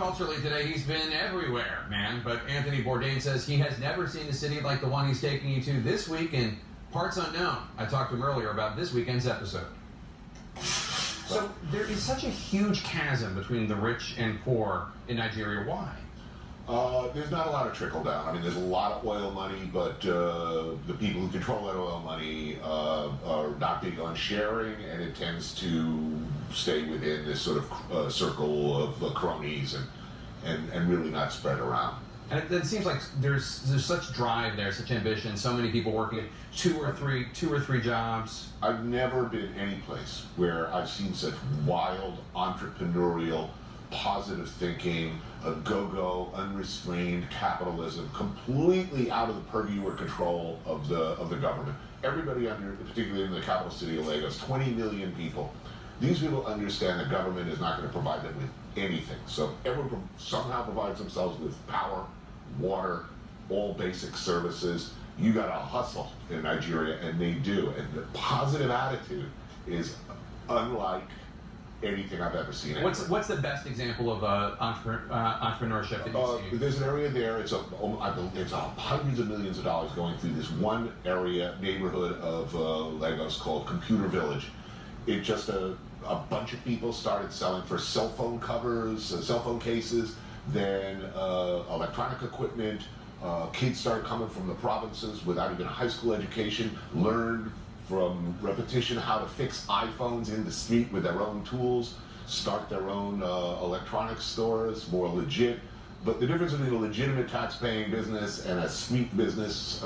culturally today, he's been everywhere, man. But Anthony Bourdain says he has never seen a city like the one he's taking you to this week in parts unknown. I talked to him earlier about this weekend's episode. So there is such a huge chasm between the rich and poor in Nigeria. Why? There's not a lot of trickle down. I mean, there's a lot of oil money, but the people who control that oil money are not big on sharing, and it tends to stay within this sort of circle of cronies and really not spread around. And it seems like there's such drive there, such ambition, so many people working two or three jobs. I've never been any place where I've seen such wild, entrepreneurial, positive thinking, a go-go, unrestrained capitalism, completely out of the purview or control of the government. Everybody particularly in the capital city of Lagos, 20 million people. These people understand the government is not going to provide them with anything. So everyone somehow provides themselves with power, water, all basic services. You got to hustle in Nigeria, and they do. And the positive attitude is unlike anything I've ever seen. What's the best example of entrepreneurship that you've seen? There's an area there. It's hundreds of millions of dollars going through this one neighborhood of Lagos called Computer Village. It just a bunch of people started selling for cell phone covers, cell phone cases, then electronic equipment. Kids started coming from the provinces without even a high school education, learned from repetition how to fix iPhones in the street with their own tools, start their own electronics stores, more legit. But the difference between a legitimate tax-paying business and a street business,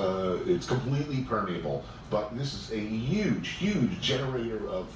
it's completely permeable. But this is a huge, huge generator of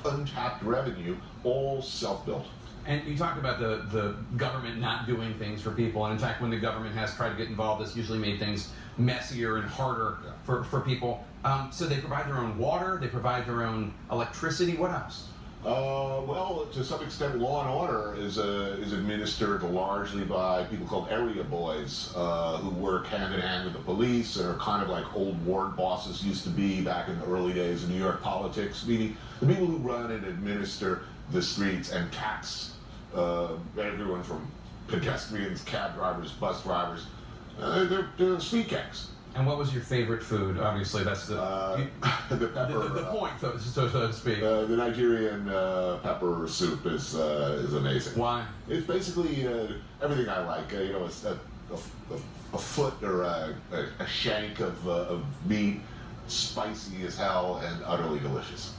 untapped revenue, all self-built. And you talk about the government not doing things for people, and in fact, when the government has tried to get involved, it's usually made things messier and harder for people. So they provide their own water, they provide their own electricity. What else? Well, to some extent, law and order is administered largely by people called area boys who work hand in hand with the police and are kind of like old ward bosses used to be back in the early days of New York politics, meaning the people who run and administer the streets and tax everyone from pedestrians, cab drivers, bus drivers. They're street gangs. And what was your favorite food? Obviously, that's the pepper, the point, so to speak. The Nigerian pepper soup is amazing. Why? It's basically everything I like. It's a foot or a shank of meat, spicy as hell, and utterly delicious.